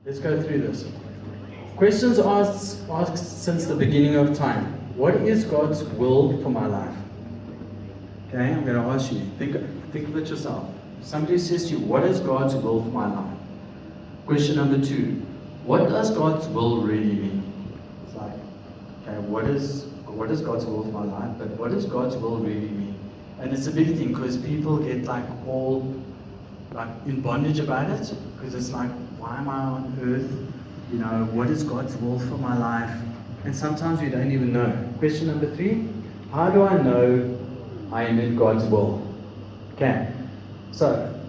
Let's go through this. Questions asked since the beginning of time. What is God's will for my life? Okay, I'm going to ask you. Think of it yourself. Somebody says to you, what is God's will for my life? Question number 2. What does God's will really mean? It's like, okay, what is God's will for my life? But what does God's will really mean? And it's a big thing because people get all in bondage about it, because it's like, why am I on earth? What is God's will for my life? And sometimes we don't even know. Question number 3, how do I know I am in God's will? Okay, so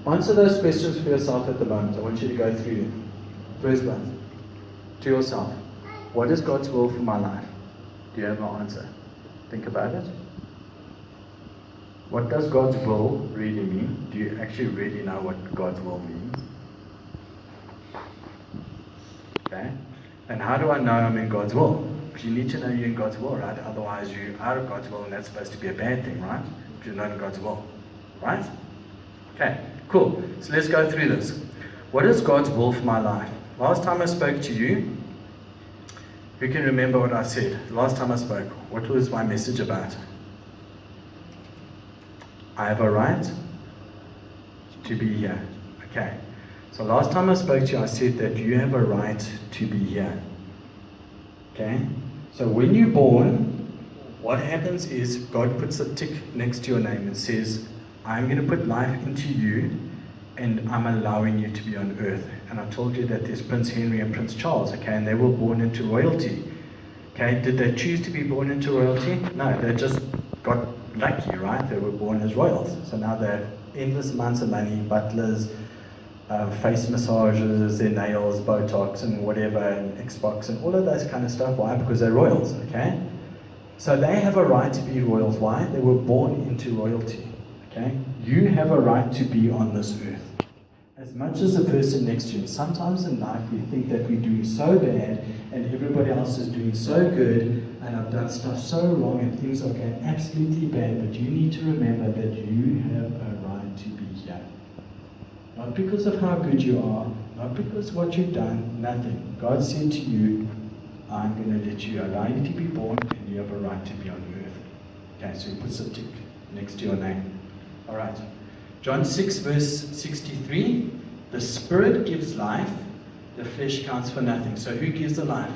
answer those questions for yourself at the moment. I want you to go through them. First one, to yourself. What is God's will for my life? Do you have an answer? Think about it. What does God's will really mean? Do you actually really know what God's will means? Okay. And how do I know I'm in God's will? Because you need to know you're in God's will, right? Otherwise you're out of God's will, and that's supposed to be a bad thing, right? If you're not in God's will. Right? Okay, cool. So let's go through this. What is God's will for my life? Last time I spoke to you, who can remember what I said? Last time I spoke, what was my message about? I have a right to be here. Okay. So last time I spoke to you, I said that you have a right to be here. Okay? So when you're born, what happens is God puts a tick next to your name and says, I'm going to put life into you and I'm allowing you to be on earth. And I told you that there's Prince Henry and Prince Charles, okay, and they were born into royalty. Okay, did they choose to be born into royalty? No, they just got lucky, right? They were born as royals. So now they have endless amounts of money, butlers, face massages, their nails, Botox and whatever, and Xbox and all of those kind of stuff. Why? Because they're royals, okay? So they have a right to be royals. Why? They were born into royalty, okay? You have a right to be on this earth. As much as the person next to you. Sometimes in life we think that we're doing so bad and everybody else is doing so good, and I've done stuff so wrong and things are going absolutely bad, but you need to remember that you have a right to be here. Not because of how good you are, not because of what you've done, nothing. God said to you, I'm going to allow you to be born, and you have a right to be on earth. Okay, so he puts a tick next to your name. Alright. John 6 verse 63, the Spirit gives life, the flesh counts for nothing. So who gives the life?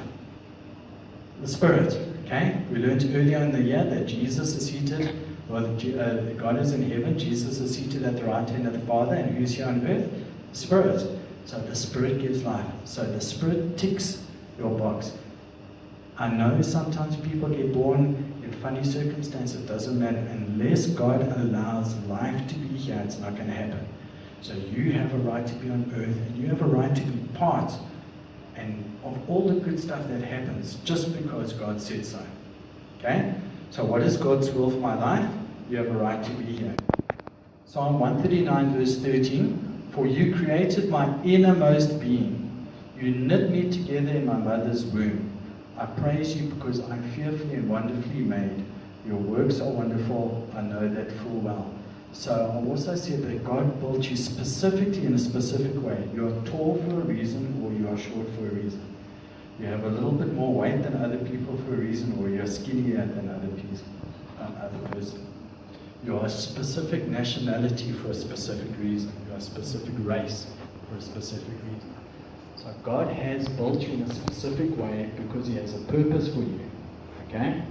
The Spirit. Okay? We learned earlier in the year that Jesus is seated, God is in heaven, Jesus is seated at the right hand of the Father, and who's here on earth? The Spirit. So the Spirit gives life. So the Spirit ticks your box. I know sometimes people get born in funny circumstances. It doesn't matter. Unless God allows life to be here, it's not going to happen. So you have a right to be on earth, and you have a right to be part of all the good stuff that happens just because God said so. Okay? So what is God's will for my life? You have a right to be here. Psalm 139 verse 13, for you created my innermost being. You knit me together in my mother's womb. I praise you because I'm fearfully and wonderfully made. Your works are wonderful. I know that full well. So I also said that God built you specifically in a specific way. You are tall for a reason, or you are short for a reason. You have a little bit more weight than other people for a reason, or you're skinnier than other person. You are a specific nationality for a specific reason. You are a specific race for a specific reason. So God has built you in a specific way because He has a purpose for you. Okay?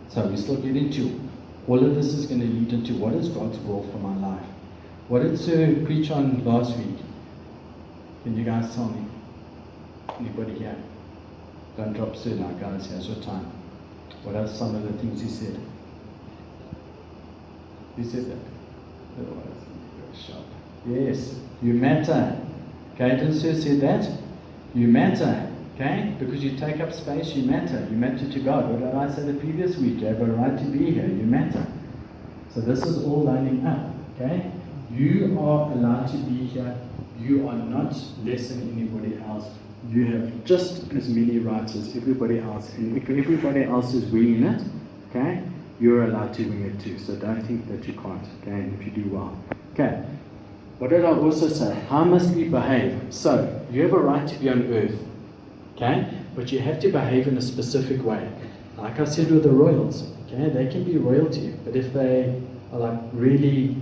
So we still get into all of this is going to lead into what is God's will for my life. What did Sir preach on last week? Can you guys tell me? Anybody here? Don't drop Sir now, guys. Here's your time. What are some of the things he said? Who said that? Otherwise, go sharp. Yes, you matter. Okay, didn't Sir say that? You matter. Okay? Because you take up space, you matter. You matter to God. What did I say the previous week? You have a right to be here. You matter. So this is all lining up. Okay? You are allowed to be here. You are not less than anybody else. You have just as many rights as everybody else. And if everybody else is winging it, okay, you're allowed to wing it too. So don't think that you can't. Okay? And if you do well. Okay. what did I also say? How must we behave? So, you have a right to be on earth, okay? But you have to behave in a specific way. Like I said with the royals, okay? They can be royalty, but if they are like really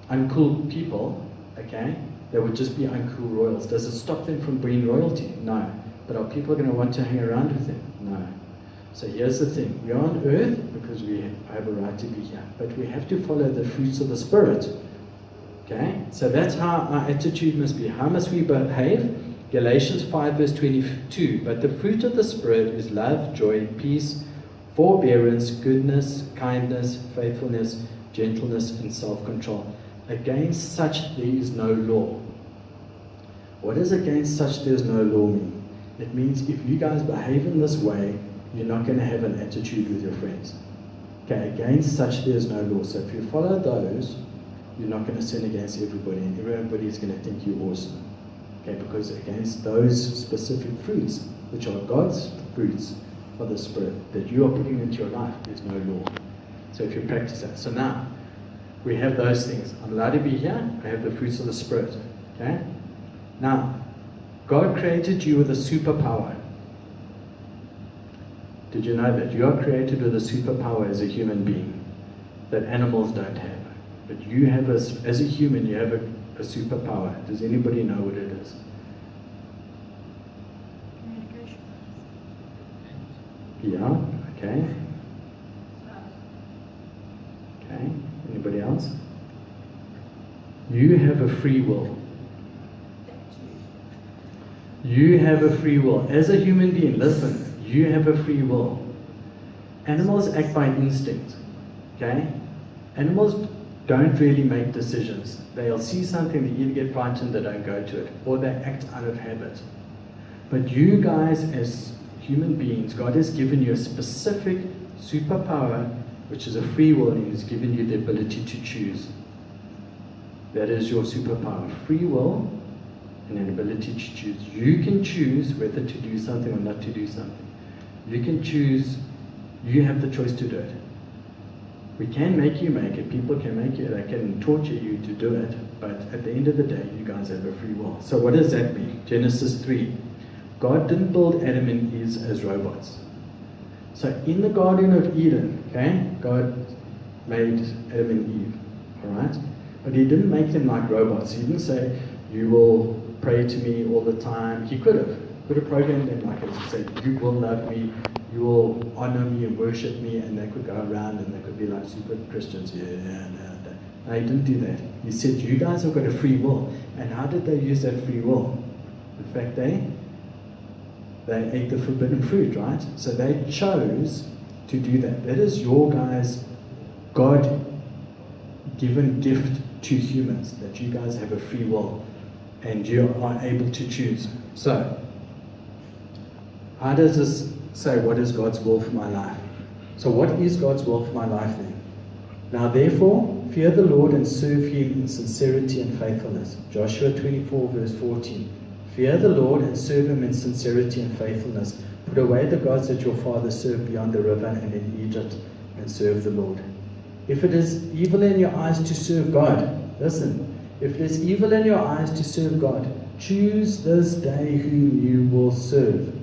uncool people, okay? They would just be uncool royals. Does it stop them from being royalty? No. But are people going to want to hang around with them? No. So here's the thing. We are on earth because we have a right to be here. But we have to follow the fruits of the Spirit. Okay? So that's how our attitude must be. How must we behave? Galatians 5 verse 22. But the fruit of the Spirit is love, joy, peace, forbearance, goodness, kindness, faithfulness, gentleness, and self-control. Against such there is no law. What does against such there is no law mean? It means if you guys behave in this way, you're not going to have an attitude with your friends. Okay, against such there is no law. So if you follow those, you're not going to sin against everybody, and everybody is going to think you're awesome. Okay, because against those specific fruits, which are God's fruits of the Spirit, that you are putting into your life, there's no law. So if you practice that. So now, we have those things. I'm allowed to be here. I have the fruits of the Spirit. Okay? Now, God created you with a superpower. Did you know that? You are created with a superpower as a human being that animals don't have. But you have, as a human, you have a superpower. Does anybody know what it is? Communication. Yeah, okay. Okay, anybody else? You have a free will. You have a free will. As a human being, listen, you have a free will. Animals act by instinct, okay? Animals don't really make decisions. They'll see something, they either get frightened, they don't go to it, or they act out of habit. But you guys, as human beings, God has given you a specific superpower, which is a free will, and He's given you the ability to choose. That is your superpower. Free will and an ability to choose. You can choose whether to do something or not to do something. You can choose, you have the choice to do it. We can make you make it, people can make you, they can torture you to do it, but at the end of the day, you guys have a free will. So what does that mean? Genesis 3. God didn't build Adam and Eve as robots. So in the Garden of Eden, okay, God made Adam and Eve, alright? But He didn't make them like robots. He didn't say, you will pray to me all the time. He could have programmed them like this. He said, you will love me, you will honor me and worship me, and they could go around and they could be like super Christians. No, He didn't do that. He said, you guys have got a free will. And how did they use that free will? In fact, they ate the forbidden fruit, right? So they chose to do that. That is your guys' God-given gift to humans, that you guys have a free will and you are able to choose. So, how does this say what is God's will for my life? So what is God's will for my life then? Now therefore, fear the Lord and serve Him in sincerity and faithfulness. Joshua 24 verse 14. Fear the Lord and serve Him in sincerity and faithfulness. Put away the gods that your fathers served beyond the river and in Egypt, and serve the Lord. If it is evil in your eyes to serve God, listen, if it is evil in your eyes to serve God, choose this day whom you will serve.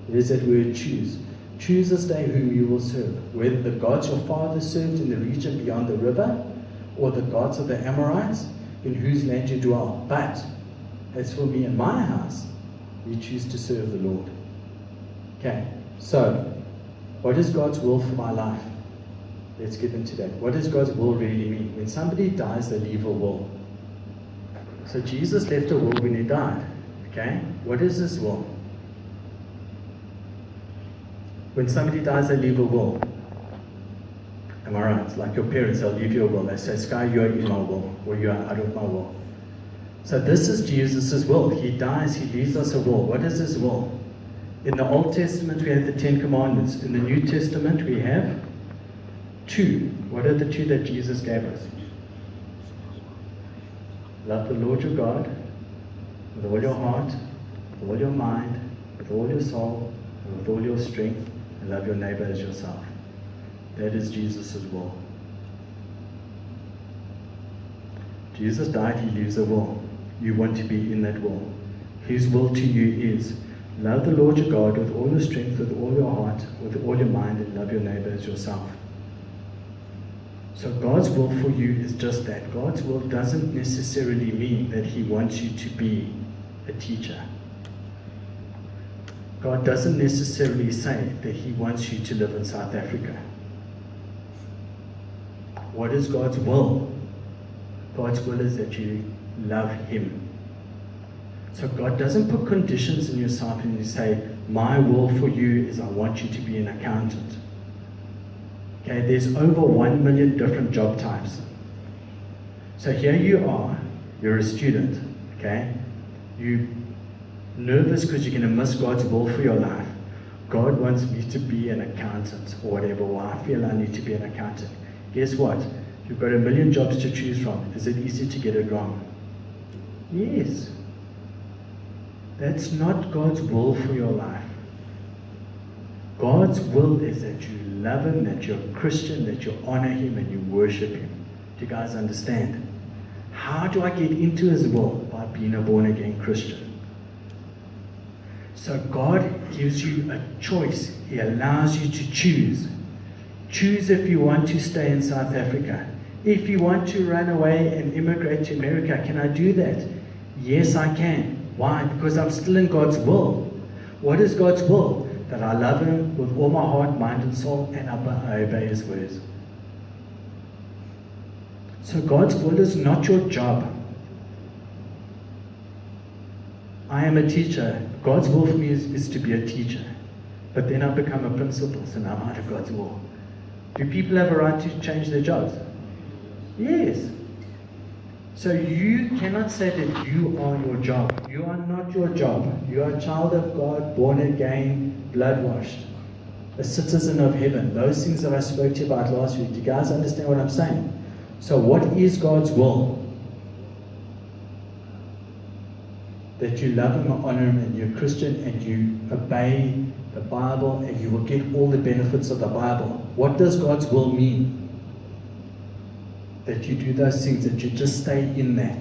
There's that word choose. Choose this day whom you will serve, whether the gods your fathers served in the region beyond the river, or the gods of the Amorites, in whose land you dwell. But as for me and my house, we choose to serve the Lord. Okay, so what is God's will for my life? Let's get into that. What does God's will really mean? When somebody dies, they leave a will. So Jesus left a will when He died. Okay, what is His will? When somebody dies, they leave a will. Am I right? Like your parents, they'll leave you a will. They say, Sky, you are in my will, or you are out of my will. So this is Jesus' will. He dies, He leaves us a will. What is His will? In the Old Testament, we have the 10 Commandments. In the New Testament, we have 2. What are the 2 that Jesus gave us? Love the Lord your God with all your heart, with all your mind, with all your soul, and with all your strength, and love your neighbor as yourself. That is Jesus' will. Jesus died, he leaves a will. You want to be in that will. His will to you is love the Lord your God with all your strength, with all your heart, with all your mind, and love your neighbor as yourself. So God's will for you is just that. God's will doesn't necessarily mean that he wants you to be a teacher. God doesn't necessarily say that he wants you to live in South Africa. What is God's will? God's will is that you love him. So God doesn't put conditions in yourself and you say, my will for you is I want you to be an accountant. Okay, there's over 1 million different job types. So here you are, you're a student, okay? You're nervous because you're going to miss God's will for your life. God wants me to be an accountant or whatever, or I feel I need to be an accountant. Guess what? You've got 1 million jobs to choose from. Is it easy to get it wrong? Yes. That's not God's will for your life. God's will is that you love him, that you're a Christian, that you honor him and you worship him. Do you guys understand? How do I get into his will? By being a born-again Christian. So God gives you a choice. He allows you to choose. Choose if you want to stay in South Africa. If you want to run away and immigrate to America, can I do that? Yes, I can. Why? Because I'm still in God's will. What is God's will? That I love him with all my heart, mind, and soul, and I obey his words. So God's will is not your job. I am a teacher. God's will for me is to be a teacher. But then I become a principal, so now I'm out of God's will. Do people have a right to change their jobs? Yes. So you cannot say that you are your job. You are not your job. You are a child of God, born again, blood washed, a citizen of heaven. Those things that I spoke to you about last week. Do you guys understand what I'm saying? So what is God's will? That you love him and honor him and you're a Christian and you obey the Bible and you will get all the benefits of the Bible. What does God's will mean? That you do those things, that you just stay in that.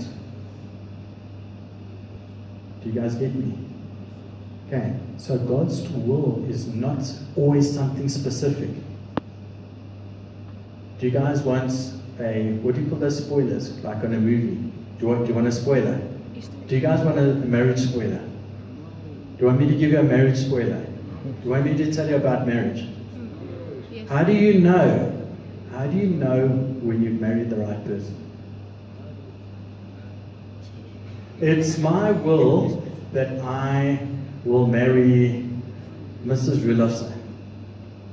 Do you guys get me? Okay, so God's will is not always something specific. Do you guys want what do you call those spoilers, like on a movie? Do you want a spoiler? Do you guys want a marriage spoiler? Do you want me to give you a marriage spoiler? Do you want me to tell you about marriage? Yes. How do you know? How do you know when you've married the right person? It's my will that I will marry Mrs. Rulofsson.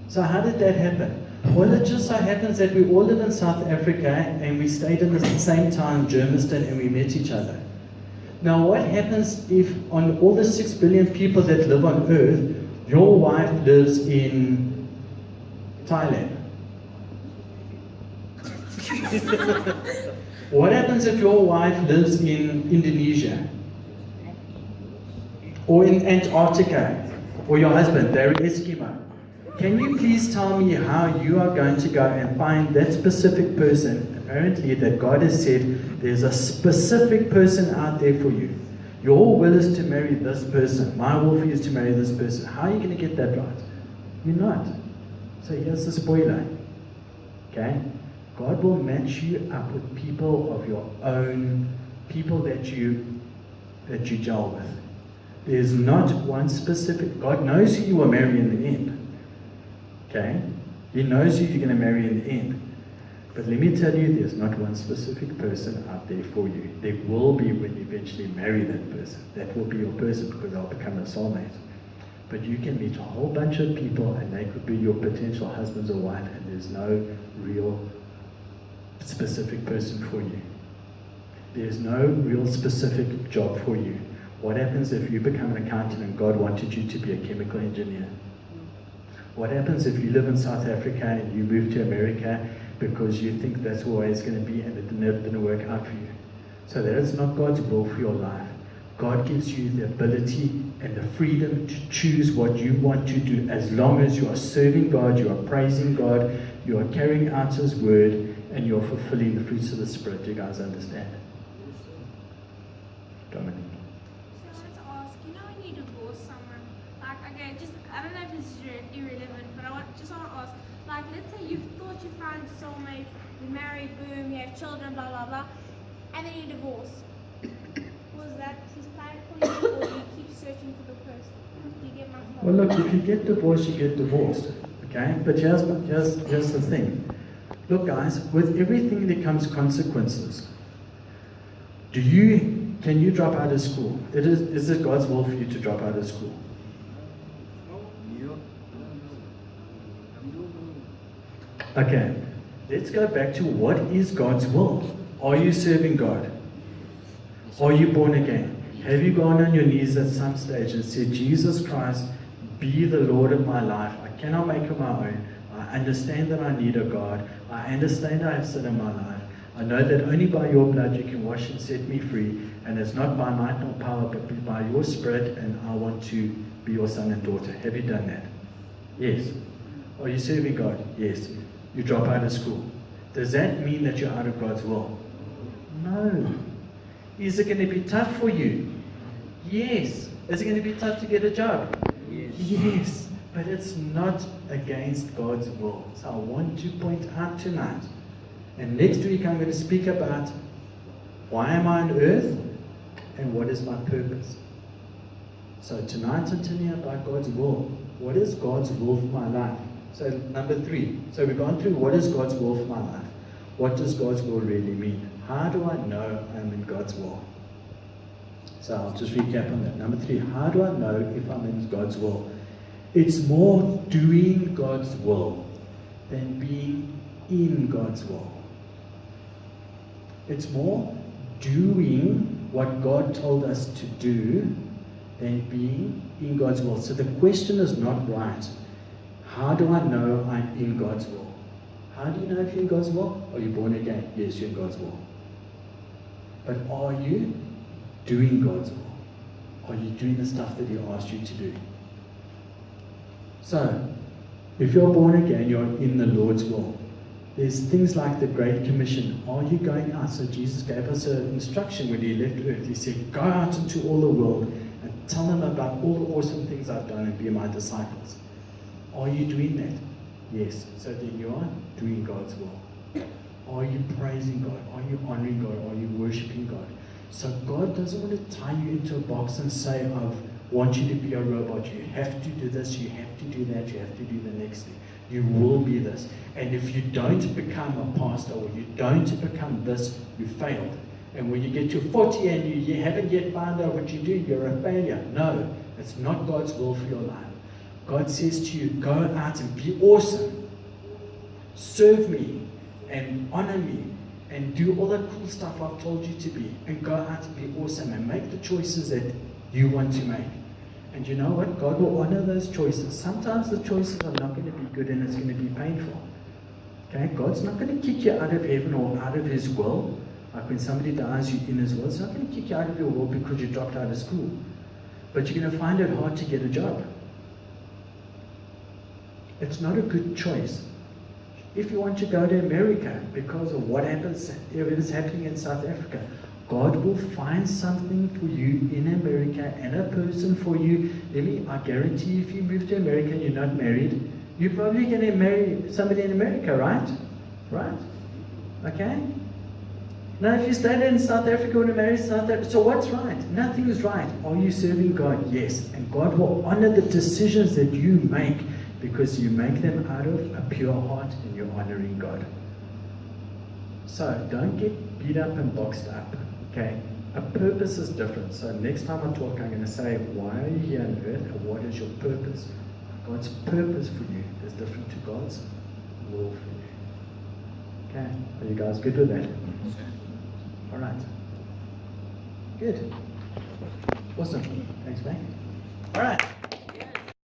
So how did that happen? Well, it just so happens that we all live in South Africa and we stayed in the same town, Germiston, and we met each other. Now, what happens if on all the 6 billion people that live on earth, your wife lives in Thailand? What happens if your wife lives in Indonesia? Or in Antarctica? Or your husband, they're Eskimo? Can you please tell me how you are going to go and find that specific person? Apparently that God has said there's a specific person out there for you. Your will is to marry this person. My will for you is to marry this person. How are you going to get that right? You're not. So here's the spoiler. Okay? God will match you up with people of your own, people that you gel with. There's not one specific. God knows who you will marry in the end. Okay? He knows who you're going to marry in the end. But let me tell you, there's not one specific person out there for you. There will be when you eventually marry that person. That will be your person because they'll become a soulmate. But you can meet a whole bunch of people and they could be your potential husbands or wife, and there's no real specific person for you. There's no real specific job for you. What happens if you become an accountant and God wanted you to be a chemical engineer? What happens if you live in South Africa and you move to America because you think that's the way it's going to be and it didn't work out for you? So that is not God's will for your life. God gives you the ability and the freedom to choose what you want to do as long as you are serving God, you are praising God, you are carrying out His word, and you're fulfilling the fruits of the Spirit. Do you guys understand? Dominic. So I wanted to ask, when you divorce someone, like, okay, just, I don't know if this is irrelevant, but just want to ask, like, let's say you thought you found a soulmate, you married, boom, you have children, blah, blah, blah, and then you divorce. Was that his plan for you, or do you keep searching for the person? Do you get my point? Well, look, if you get divorced, you get divorced. Okay? But here's the thing. Look, guys, with everything there comes consequences. Can you drop out of school? Is it God's will for you to drop out of school? Okay, let's go back to what is God's will. Are you serving God? Are you born again? Have you gone on your knees at some stage and said, Jesus Christ, be the Lord of my life. I cannot make it my own. I understand that I need a God. I understand I have sin in my life. I know that only by your blood you can wash and set me free. And it's not by might nor power, but by your Spirit. And I want to be your son and daughter. Have you done that? Yes. Are you serving God? Yes. You drop out of school. Does that mean that you're out of God's will? No. Is it going to be tough for you? Yes. Is it going to be tough to get a job? Yes. Yes. But it's not against God's will. So I want to point out tonight. And next week I'm going to speak about why am I on earth and what is my purpose. So tonight I'm telling you about God's will. What is God's will for my life? So number 3. So we've gone through what is God's will for my life. What does God's will really mean? How do I know I'm in God's will? So I'll just recap on that. Number 3, how do I know if I'm in God's will? It's more doing God's will than being in God's will. It's more doing what God told us to do than being in God's will. So the question is not right. How do I know I'm in God's will? How do you know if you're in God's will? Are you born again? Yes, you're in God's will. But are you doing God's will? Are you doing the stuff that He asked you to do? So, if you're born again, you're in the Lord's will. There's things like the Great Commission. Are you going out? So Jesus gave us an instruction when He left earth. He said, go out into all the world and tell them about all the awesome things I've done and be my disciples. Are you doing that? Yes. So then you are doing God's will. Are you praising God? Are you honoring God? Are you worshiping God? So God doesn't want to tie you into a box and say, I want you to be a robot. You have to do this, you have to do that, you have to do the next thing. You will be this. And if you don't become a pastor or you don't become this, you failed. And when you get to 40 and you haven't yet found out what you do, you're a failure. No, it's not God's will for your life. God says to you, go out and be awesome. Serve me and honor me and do all the cool stuff I've told you to be. And go out and be awesome and make the choices that you want to make. And you know what? God will honor those choices. Sometimes the choices are not going to be good and it's going to be painful. Okay? God's not going to kick you out of heaven or out of His will. Like when somebody dies, you're in His will. It's not going to kick you out of your will because you dropped out of school. But you're going to find it hard to get a job. It's not a good choice. If you want to go to America because of what is happening in South Africa, God will find something for you in America and a person for you. I guarantee you, if you move to America and you're not married, you're probably going to marry somebody in America, right? Right? Okay? Now, if you stayed in South Africa, you want to marry South Africa. So what's right? Nothing is right. Are you serving God? Yes. And God will honor the decisions that you make because you make them out of a pure heart and you're honoring God. So don't get beat up and boxed up. Okay? A purpose is different. So next time I talk, I'm going to say, why are you here on earth and what is your purpose? God's purpose for you is different to God's will for you. Okay? Are you guys good with that? All right. Good. Awesome. Thanks, mate. All right.